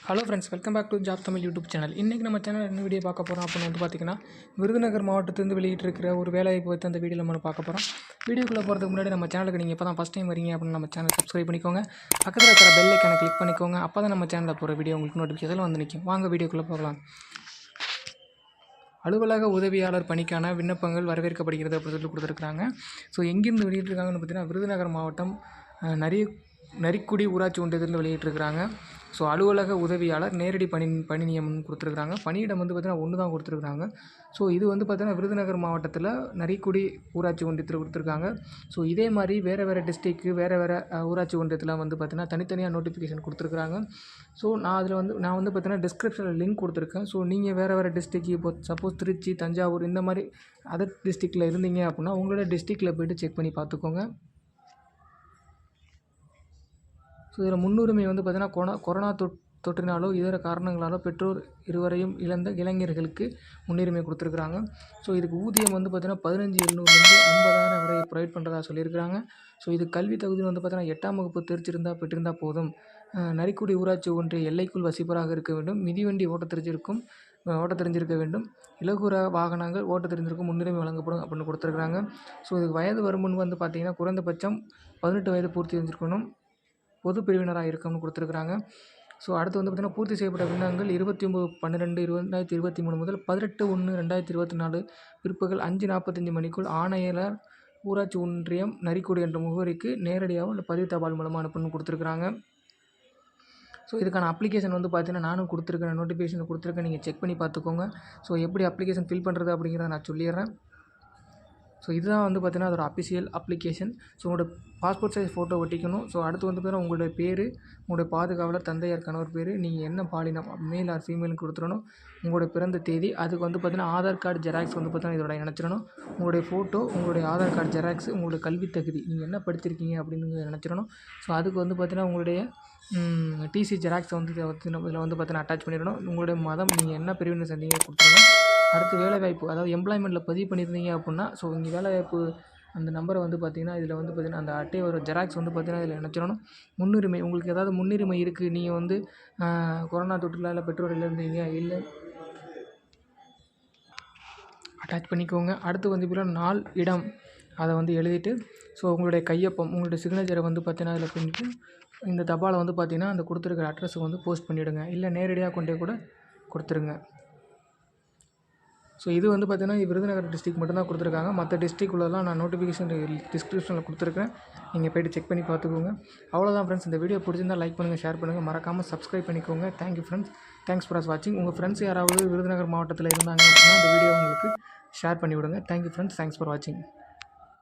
Hello friends, welcome back to job Tamil YouTube channel. இன்றைக்கி நம்ம channel என்ன வீடியோ பார்க்க போகிறோம் அப்படின்னு பார்த்திங்கன்னா, விருதுநகர் மாவட்டத்திலிருந்து வெளியிட்டிருக்கிற ஒரு வேலைவாய்ப்பு பற்றி அந்த வீடியோவில் நம்ம பார்க்க போகிறோம். வீடியோக்குள்ளே போகிறதுக்கு முன்னாடி நம்ம சேனலுக்கு நீங்கள் இப்போ தான் ஃபஸ்ட் டைம் வரீங்க அப்படின்னு நம்ம சேனல் சப்ஸ்கிரைப் பண்ணிக்கோங்க. பக்கத்தில் இருக்கிற பெல் ஐக்கானை கிளிக் பண்ணிக்கோங்க. அப்போ தான் நம்ம சேனலில் போகிற வீடியோ உங்களுக்கு நோட்டிஃபிகேஷன் வந்து நிற்கும். வாங்க வீடியோக்குள்ளே போகலாம். அலுவலக உதவியாளர் பணிக்கான விண்ணப்பங்கள் வரவேற்கப்படுகிறது அப்படின்னு சொல்லி கொடுத்துருக்காங்க. ஸோ எங்கேருந்து வெளியிட்டிருக்காங்கன்னு பார்த்தீங்கன்னா, விருதுநகர் மாவட்டம் நரிக்குடி ஊராட்சி ஒன்றியத்திலிருந்து வெளியிட்டிருக்கிறாங்க. ஸோ அலுவலக உதவியாளர் நேரடி பணி நியமனம் கொடுத்துருக்குறாங்க. பணியிடம் வந்து பார்த்திங்கன்னா ஒன்று தான் கொடுத்துருக்குறாங்க. ஸோ இது வந்து பார்த்திங்கன்னா விருதுநகர் மாவட்டத்தில் நரிக்குடி ஊராட்சி ஒன்றியத்தில் கொடுத்துருக்காங்க. ஸோ இதே மாதிரி வேறு டிஸ்ட்ரிக்கு வேறு ஊராட்சி ஒன்றியத்தில் வந்து பார்த்திங்கன்னா தனித்தனியாக நோட்டிஃபிகேஷன் கொடுத்துருக்குறாங்க. ஸோ நான் வந்து பார்த்திங்கன்னா டிஸ்கிரிப்ஷனில் லிங்க் கொடுத்துருக்கேன். ஸோ நீங்கள் வேறு டிஸ்ட்ரிக்கு இப்போ சப்போஸ் திருச்சி, தஞ்சாவூர் இந்த மாதிரி அதர் டிஸ்ட்ரிக்டில் இருந்தீங்க அப்படின்னா உங்களோட டிஸ்ட்ரிக்டில் போய்ட்டு செக் பண்ணி பார்த்துக்கோங்க. ஸோ இதில் முன்னுரிமை வந்து பார்த்திங்கன்னா கொரோனா தொற்றினாலோ இதர காரணங்களாலோ பெற்றோர் இருவரையும் இழந்த இளைஞர்களுக்கு முன்னுரிமை கொடுத்துருக்குறாங்க. ஸோ இதுக்கு ஊதியம் வந்து பார்த்திங்கன்னா 15,700 50,000 வரை ப்ரொவைட் பண்ணுறதா சொல்லியிருக்கிறாங்க. ஸோ இது கல்வி தகுதி வந்து பார்த்திங்கன்னா 8ஆம் வகுப்பு பெற்றிருந்தால் போதும். நரிக்குடி ஊராட்சி ஒன்றிய எல்லைக்குள் வசிப்பராக இருக்க வேண்டும். மிதிவண்டி ஓட்ட தெரிஞ்சிருக்க வேண்டும். இலகுர வாகனங்கள் ஓட்ட தெரிஞ்சிருக்கும் முன்னுரிமை வழங்கப்படும் அப்படின்னு கொடுத்துருக்குறாங்க. ஸோ இதுக்கு வயது வரம்புன்னு வந்து பார்த்திங்கன்னா குறைந்தபட்சம் 18 வயது பூர்த்தி செஞ்சுருக்கணும். பொது பிரிவினராக இருக்கணும்னு கொடுத்துருக்குறாங்க. ஸோ அடுத்து வந்து பார்த்திங்கன்னா பூர்த்தி செய்யப்பட்ட விண்ணப்பங்கள் 29/12/2023 முதல் 18/1/2024 பிற்பகல் 5:45 மணிக்குள் ஆணையாளர் ஊராட்சி ஒன்றியம் நரிக்குடி என்ற முகவரிக்கு நேரடியாகவும் இல்லை பதிவு தபால் மூலமாக அனுப்பணும்னு கொடுத்துருக்குறாங்க. ஸோ இதுக்கான அப்ளிகேஷன் வந்து பார்த்திங்கன்னா நானும் கொடுத்துருக்கேன், நோட்டிஃபிகேஷன் கொடுத்துருக்கேன். நீங்கள் செக் பண்ணி பார்த்துக்கோங்க. ஸோ எப்படி அப்ளிகேஷன் ஃபில் பண்ணுறது அப்படிங்கிறத நான் சொல்லிடுறேன். ஸோ இதுதான் வந்து பார்த்திங்கன்னா அதோட அஃபிஷியல் அப்ளிகேஷன். ஸோ உங்களோட பாஸ்போர்ட் சைஸ் ஃபோட்டோ ஒட்டிக்கணும். ஸோ அடுத்து வந்து பார்த்திங்கன்னா உங்களுடைய பேர், உங்களுடைய பாதுகாவலர், தந்தையார், கணவர் பேர், நீங்கள் என்ன பாலினம் மேல் ஆர் ஃபீமேல்னு கொடுத்துடணும். உங்களுடைய பிறந்த தேதி, அதுக்கு வந்து பார்த்திங்கன்னா ஆதார் கார்டு ஜெராக்ஸ் வந்து பார்த்திங்கன்னா இதோட இணைச்சிடணும். உங்களுடைய ஃபோட்டோ, உங்களுடைய ஆதார் கார்டு ஜெராக்ஸ், உங்களுடைய கல்வி தகுதி, நீங்கள் என்ன படிச்சிருக்கீங்க அப்படின்னு இணைச்சிடணும். ஸோ அதுக்கு வந்து பார்த்திங்கன்னா உங்களுடைய டிசி ஜெராக்ஸை வந்து இதில் வந்து பார்த்திங்கன்னா அட்டாச் பண்ணிடணும். உங்களுடைய மதம், நீங்கள் என்ன பிரிவினை சேர்ந்தீங்க கொடுத்துடணும். அடுத்து வேலைவாய்ப்பு, அதாவது எம்ப்ளாய்மெண்ட்டில் பதிவு பண்ணியிருந்தீங்க அப்படின்னா ஸோ இங்கே வேலைவாய்ப்பு அந்த நம்பரை வந்து பார்த்திங்கன்னா இதில் வந்து பார்த்திங்கன்னா அந்த அட்டையோட ஜெராக்ஸ் வந்து பார்த்திங்கன்னா இதில் இணைச்சிடணும். முன்னுரிமை, உங்களுக்கு ஏதாவது முன்னுரிமை இருக்குது, நீங்கள் வந்து கொரோனா தொற்றுலால பெற்றோர் இருந்தீங்க இல்லை அட்டாச் பண்ணிக்கோங்க. அடுத்து வந்து பார்த்திங்கன்னா நாள், இடம் அதை வந்து எழுதிட்டு ஸோ உங்களுடைய கையொப்பம், உங்களுடைய சிக்னேச்சரை வந்து பார்த்திங்கன்னா அதில் பண்ணிவிட்டு இந்த தபாலை வந்து பார்த்திங்கன்னா அந்த கொடுத்துருக்கிற அட்ரஸுக்கு வந்து போஸ்ட் பண்ணிவிடுங்க. இல்லை நேரடியாக கொண்டே கூட கொடுத்துருங்க. ஸோ இது வந்து பார்த்திங்கன்னா விருதுநகர் டிஸ்ட்ரிக் மட்டும்தான் கொடுத்துருக்காங்க. மற்ற டிஸ்ட்ரிக்குள்ளலாம் நான் நோட்டிஃபிகேஷன் டிஸ்கிரிப்ஷனில் கொடுத்துருக்கேன். நீங்கள் போய்ட்டு செக் பண்ணி பார்த்துக்கோங்க. அவ்வளோதான் ஃப்ரெண்ட்ஸ். இந்த வீடியோ பிடிச்சிருந்தால் லைக் பண்ணுங்கள், ஷேர் பண்ணுங்கள், மறக்காமல் சப்ஸ்கிரைப் பண்ணிக்கோங்க. Thank you friends. தேங்க்ஸ் ஃபார் வாட்சிங். உங்கள் ஃப்ரெண்ட்ஸ் யாராவது விருதுநகர் மாவட்டத்தில் இருந்தாங்க அப்படின்னா இந்த வீடியோ உங்களுக்கு ஷேர் பண்ணி விடுங்க. Thank you friends. தேங்க்ஸ் ஃபார் வாட்சிங்.